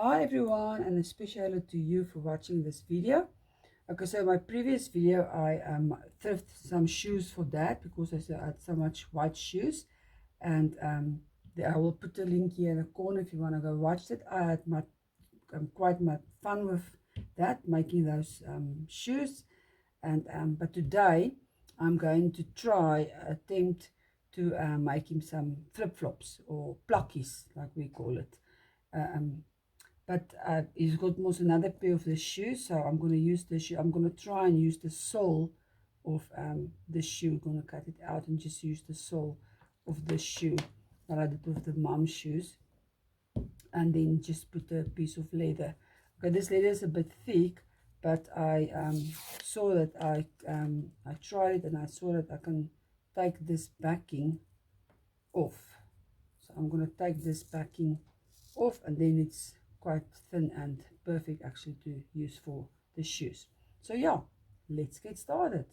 Hi everyone, and a special to you for watching this video. Okay, so my previous video I thrifted some shoes for that because I had so much white shoes, and I will put a link here in the corner if you want to go watch it. I had quite much fun with that, making those shoes, and but today I'm going to attempt to make him some flip-flops or pluckies like we call it. Um, but he's got most another pair of the shoes, so I'm going to use the shoe. I'm going to try and use the sole of the shoe. I'm going to cut it out and just use the sole of the shoe that I did with the mom shoes, and then just put a piece of leather. Okay, this leather is a bit thick, but I saw that I tried it and I saw that I can take this backing off. So I'm going to take this backing off, and then it's quite thin and perfect actually to use for the shoes. So yeah, let's get started.